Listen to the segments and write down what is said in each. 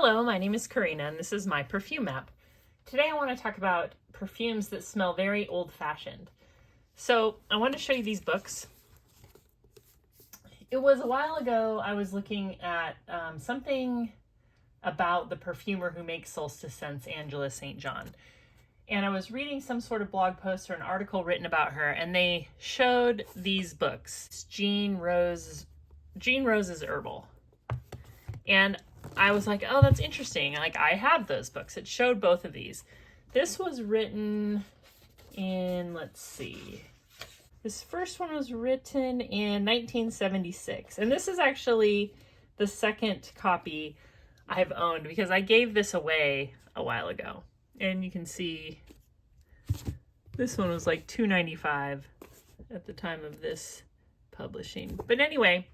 Hello, my name is Karina and this is my perfume map. Today I want to talk about perfumes that smell very old-fashioned. So I want to show you these books. It was a while ago I was looking at something about the perfumer who makes Solstice scents, Angela St. John. And I was reading some sort of blog post or an article written about her, and they showed these books. It's Jean Rose's Herbal. And I was like, oh, that's interesting. Like, I have those books. It showed both of these. This was written in, let's see. This first one was written in 1976. And this is actually the second copy I've owned because I gave this away a while ago. And you can see this one was like $2.95 at the time of this publishing. But anyway,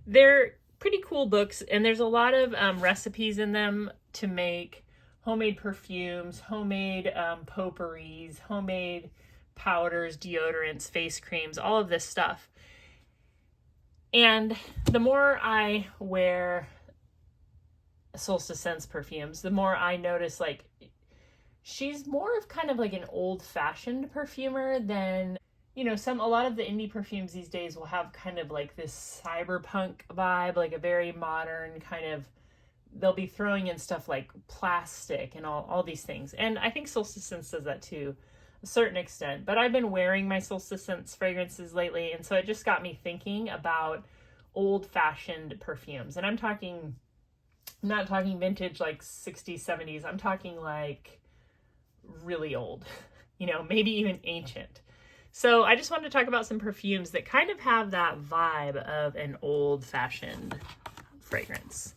they're pretty cool books, and there's a lot of recipes in them to make homemade perfumes, homemade potpourris, homemade powders, deodorants, face creams, all of this stuff. And the more I wear Solstice Scents perfumes, the more I notice, like, she's more of kind of like an old-fashioned perfumer than, you know, a lot of the indie perfumes these days will have kind of like this cyberpunk vibe, like a very modern kind of, they'll be throwing in stuff like plastic and all these things. And I think Solstice Scents does that to a certain extent, but I've been wearing my Solstice Scents fragrances lately, and so it just got me thinking about old-fashioned perfumes. And I'm not talking vintage like 60s, 70s, I'm talking like really old, you know, maybe even ancient. So I just wanted to talk about some perfumes that kind of have that vibe of an old-fashioned fragrance.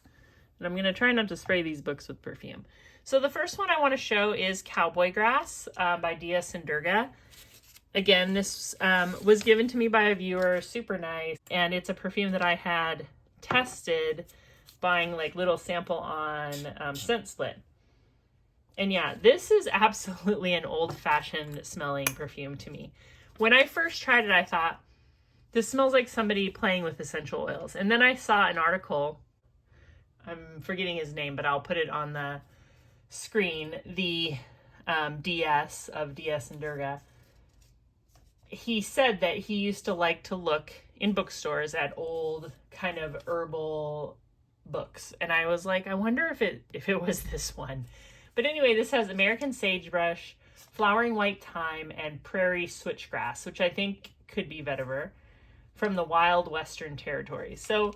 And I'm going to try not to spray these books with perfume. So the first one I want to show is Cowboy Grass by DS and Durga. Again, this was given to me by a viewer, super nice. And it's a perfume that I had tested buying like little sample on Scent Split. And yeah, this is absolutely an old-fashioned smelling perfume to me. When I first tried it, I thought, this smells like somebody playing with essential oils. And then I saw an article, I'm forgetting his name, but I'll put it on the screen, the DS of DS and Durga. He said that he used to like to look in bookstores at old kind of herbal books. And I was like, I wonder if it was this one. But anyway, this has American sagebrush, flowering white thyme, and prairie switchgrass, which I think could be vetiver, from the wild western territories. So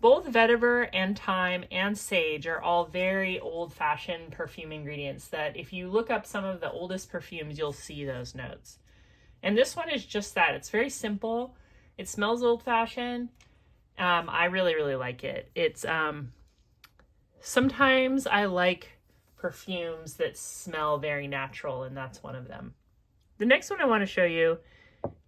both vetiver and thyme and sage are all very old-fashioned perfume ingredients that if you look up some of the oldest perfumes, you'll see those notes. And this one is just that. It's very simple. It smells old-fashioned. I really, really like it. It's sometimes I like perfumes that smell very natural, and that's one of them. The next one I want to show you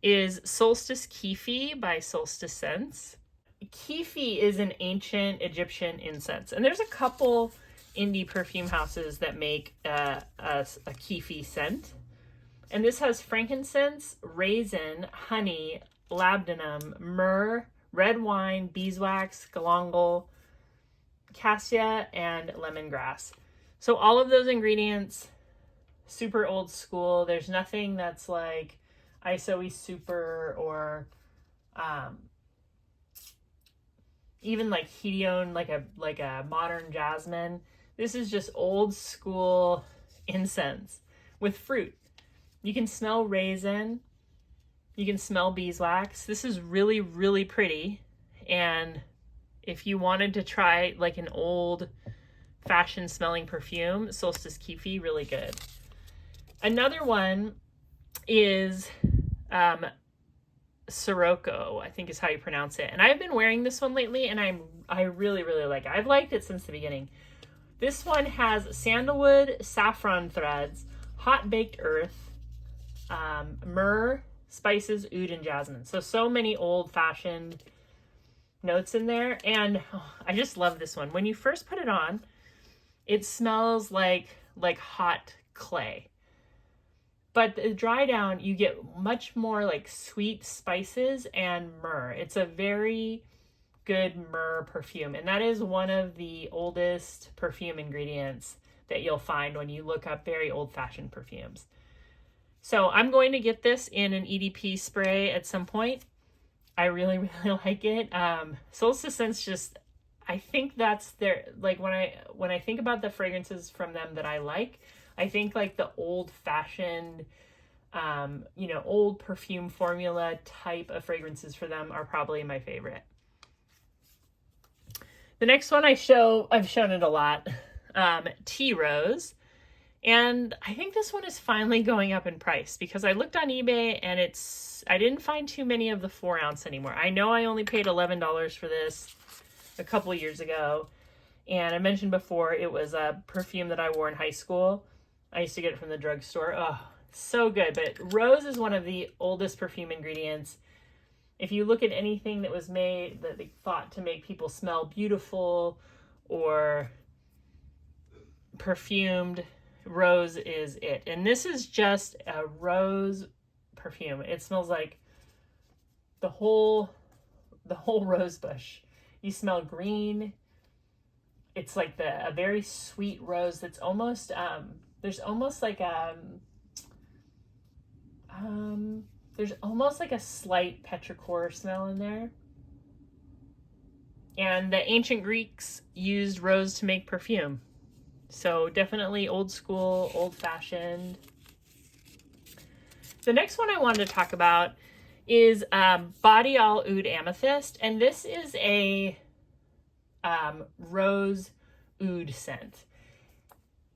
is Solstice Kyphi by Solstice Scents. Kefi is an ancient Egyptian incense, and there's a couple indie perfume houses that make a Kefi scent. And this has frankincense, raisin, honey, labdanum, myrrh, red wine, beeswax, galangal, cassia, and lemongrass. So all of those ingredients, super old school. There's nothing that's like ISOE super or even like Hedione, like a modern jasmine. This is just old school incense with fruit. You can smell raisin. You can smell beeswax. This is really, really pretty. And if you wanted to try like an old fashion smelling perfume, Solstice Kyphi, really good. Another one is Sirocco, I think is how you pronounce it. And I've been wearing this one lately, and I really, really like it. I've liked it since the beginning. This one has sandalwood, saffron threads, hot baked earth, myrrh, spices, oud, and jasmine. So many old fashioned notes in there. And I just love this one. When you first put it on, it smells like hot clay. But the dry down, you get much more like sweet spices and myrrh. It's a very good myrrh perfume. And that is one of the oldest perfume ingredients that you'll find when you look up very old-fashioned perfumes. So I'm going to get this in an EDP spray at some point. I really, really like it. Solstice Scents just, I think that's their, like when I think about the fragrances from them that I like, I think like the old-fashioned, old perfume formula type of fragrances for them are probably my favorite. The next one I've shown it a lot, Tea Rose. And I think this one is finally going up in price because I looked on eBay and I didn't find too many of the 4 ounce anymore. I know I only paid $11 for this a couple years ago. And I mentioned before, it was a perfume that I wore in high school. I used to get it from the drugstore. Oh, so good. But rose is one of the oldest perfume ingredients. If you look at anything that was made, that they thought to make people smell beautiful or perfumed, rose is it. And this is just a rose perfume. It smells like the whole rose bush. You smell green. It's like a very sweet rose that's almost there's almost like a slight petrichor smell in there. And the ancient Greeks used rose to make perfume. So definitely old school, old fashioned. The next one I wanted to talk about is Bal Oud Amethyst. And this is a rose oud scent.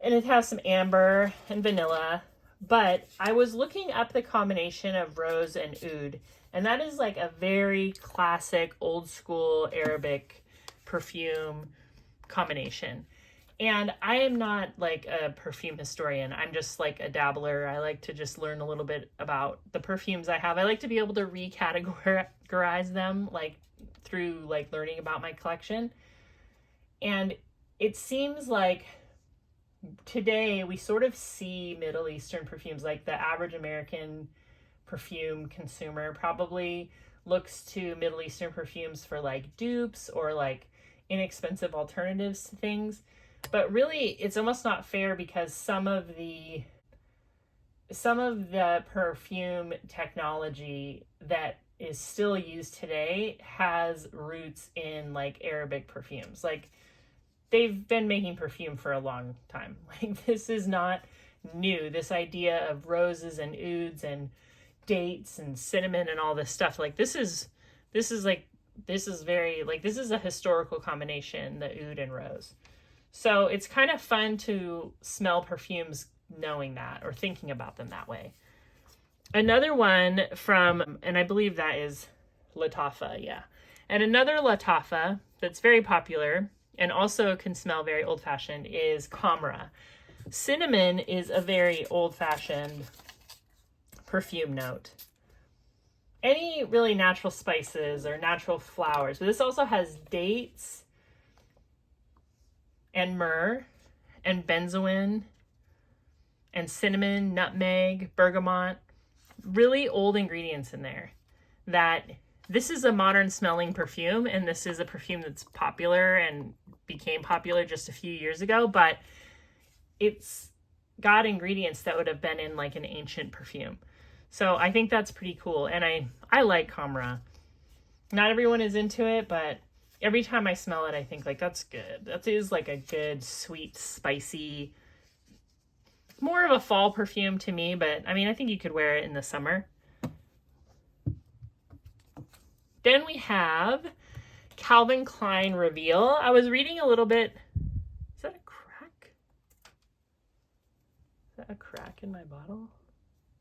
And it has some amber and vanilla. But I was looking up the combination of rose and oud. And that is like a very classic, old school Arabic perfume combination. And I am not like a perfume historian. I'm just like a dabbler. I like to just learn a little bit about the perfumes I have. I like to be able to recategorize them like through like learning about my collection. And it seems like today we sort of see Middle Eastern perfumes, like the average American perfume consumer probably looks to Middle Eastern perfumes for like dupes or like inexpensive alternatives to things. But really, it's almost not fair because some of the perfume technology that is still used today has roots in like Arabic perfumes. Like they've been making perfume for a long time. Like this is not new. This idea of roses and ouds and dates and cinnamon and all this stuff. Like this is a historical combination, the oud and rose. So it's kind of fun to smell perfumes knowing that or thinking about them that way. Another one and I believe that is Lattafa, yeah. And another Lattafa that's very popular and also can smell very old-fashioned is Khamrah. Cinnamon is a very old-fashioned perfume note. Any really natural spices or natural flowers, but this also has dates and myrrh and benzoin and cinnamon, nutmeg, bergamot, really old ingredients in there. That this is a modern smelling perfume, and this is a perfume that's popular and became popular just a few years ago, but it's got ingredients that would have been in like an ancient perfume. So I think that's pretty cool, and I like Khamrah. Not everyone is into it, but every time I smell it, I think like that's good. That is like a good, sweet, spicy, more of a fall perfume to me, but I mean, I think you could wear it in the summer. Then we have Calvin Klein Reveal. I was reading a little bit. Is that a crack? Is that a crack in my bottle?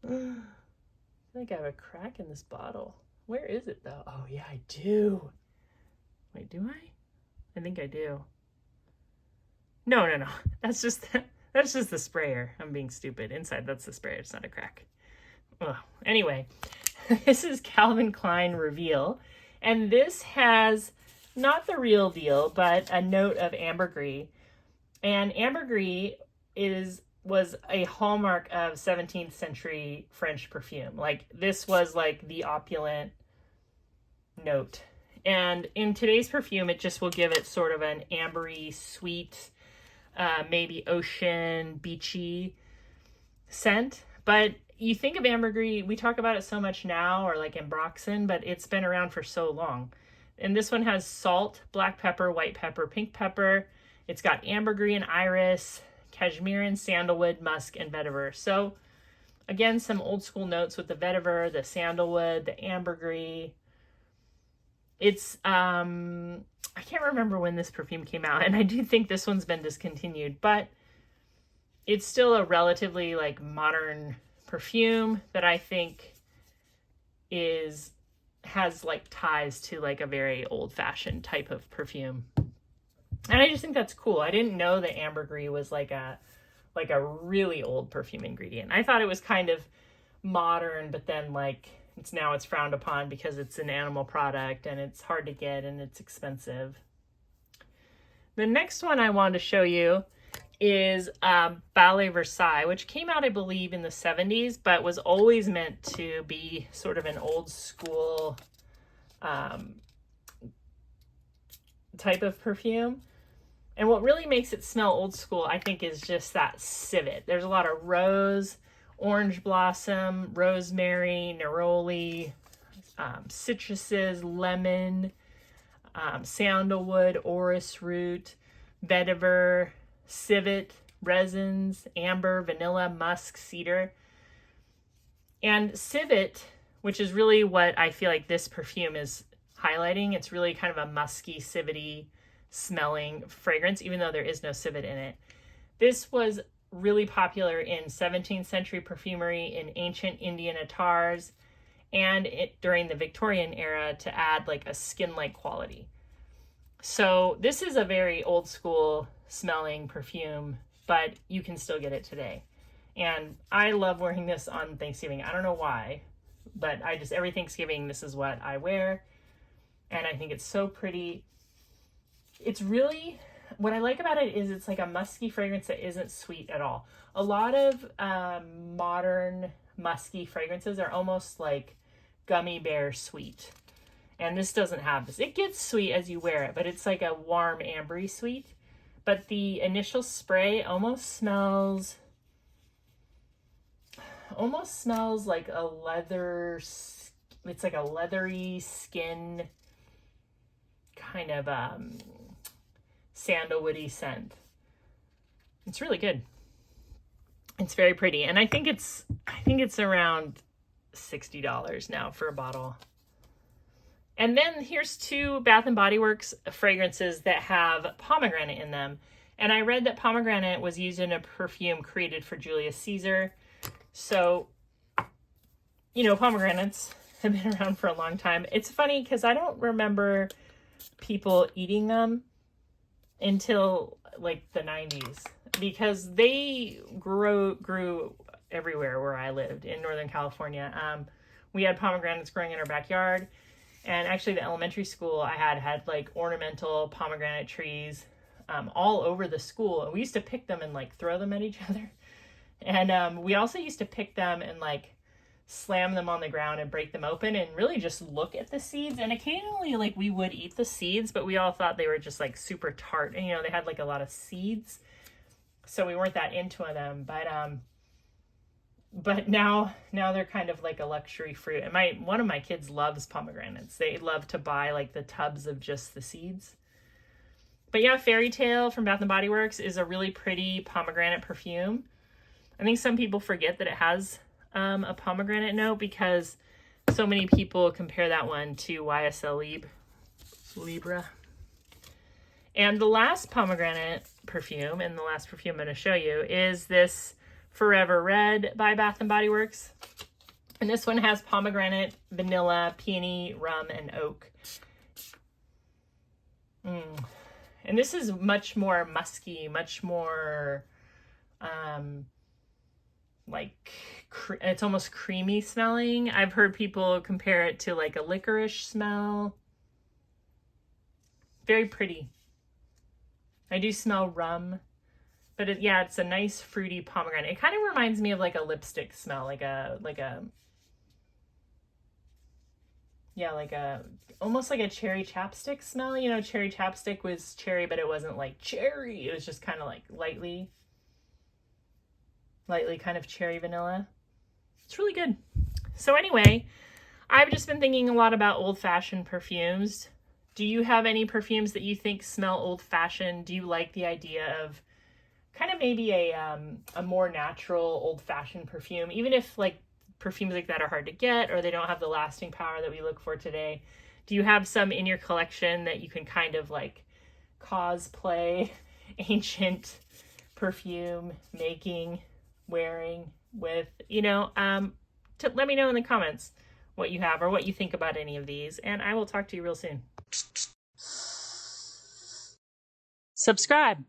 I think I have a crack in this bottle. Where is it though? Oh yeah, I do. Wait, do I? I think I do. No. That's just the sprayer. I'm being stupid. Inside, that's the sprayer. It's not a crack. Ugh. Anyway, this is Calvin Klein Reveal. And this has not the real deal, but a note of ambergris. And ambergris was a hallmark of 17th century French perfume. Like this was like the opulent note And in today's perfume, it just will give it sort of an ambery, sweet, maybe ocean, beachy scent. But you think of ambergris, we talk about it so much now, or like ambroxan, but it's been around for so long. And this one has salt, black pepper, white pepper, pink pepper. It's got ambergris and iris, cashmere, sandalwood, musk, and vetiver. So again, some old school notes with the vetiver, the sandalwood, the ambergris. It's, I can't remember when this perfume came out, and I do think this one's been discontinued, but it's still a relatively like modern perfume that I think has like ties to like a very old fashioned type of perfume. And I just think that's cool. I didn't know that ambergris was like a really old perfume ingredient. I thought it was kind of modern, but then like it's frowned upon because it's an animal product and it's hard to get and it's expensive. The next one I wanted to show you is Bal A Versailles, which came out, I believe, in the 70s, but was always meant to be sort of an old school type of perfume. And what really makes it smell old school, I think, is just that civet. There's a lot of rose, orange blossom, rosemary, neroli, citruses, lemon, sandalwood, orris root, vetiver, civet, resins, amber, vanilla, musk, cedar. And civet, which is really what I feel like this perfume is highlighting, it's really kind of a musky, civety smelling fragrance, even though there is no civet in it. This was really popular in 17th century perfumery, in ancient Indian attars, and during the Victorian era to add like a skin-like quality. So this is a very old school smelling perfume, but you can still get it today. And I love wearing this on Thanksgiving. I don't know why, but every Thanksgiving, this is what I wear. And I think it's so pretty. It's really, what I like about it is it's like a musky fragrance that isn't sweet at all. A lot of modern musky fragrances are almost like gummy bear sweet. And this doesn't have this. It gets sweet as you wear it, but it's like a warm ambery sweet. But the initial spray almost smells like a leather, it's like a leathery skin kind of sandalwoody scent. It's really good. It's very pretty. And I think it's around $60 now for a bottle. And then here's two Bath & Body Works fragrances that have pomegranate in them. And I read that pomegranate was used in a perfume created for Julius Caesar. So, you know, pomegranates have been around for a long time. It's funny because I don't remember people eating them until like the 90s, because they grew everywhere where I lived in Northern California. We had pomegranates growing in our backyard. And actually the elementary school I had like ornamental pomegranate trees all over the school. And we used to pick them and like throw them at each other. And we also used to pick them and like slam them on the ground and break them open and really just look at the seeds. And occasionally like we would eat the seeds, but we all thought they were just like super tart. And, you know, they had like a lot of seeds. So we weren't that into them. But now they're kind of like a luxury fruit. And one of my kids loves pomegranates. They love to buy like the tubs of just the seeds. But yeah, Fairytale from Bath & Body Works is a really pretty pomegranate perfume. I think some people forget that it has a pomegranate note because so many people compare that one to YSL Libra. And the last pomegranate perfume, and the last perfume I'm going to show you, is this Forever Red by Bath & Body Works. And this one has pomegranate, vanilla, peony, rum, and oak. And this is much more musky, much more it's almost creamy smelling. I've heard people compare it to like a licorice smell. Very pretty. I do smell rum. But it's a nice fruity pomegranate. It kind of reminds me of like a lipstick smell, like a yeah, like almost like a cherry chapstick smell. You know, cherry chapstick was cherry, but it wasn't like cherry. It was just kind of like lightly kind of cherry vanilla. It's really good. So anyway, I've just been thinking a lot about old-fashioned perfumes. Do you have any perfumes that you think smell old-fashioned? Do you like the idea of kind of maybe a more natural old-fashioned perfume, even if like perfumes like that are hard to get or they don't have the lasting power that we look for today? Do you have some in your collection that you can kind of like cosplay ancient perfume making, wearing with, you know, let me know in the comments what you have or what you think about any of these, and I will talk to you real soon. Subscribe.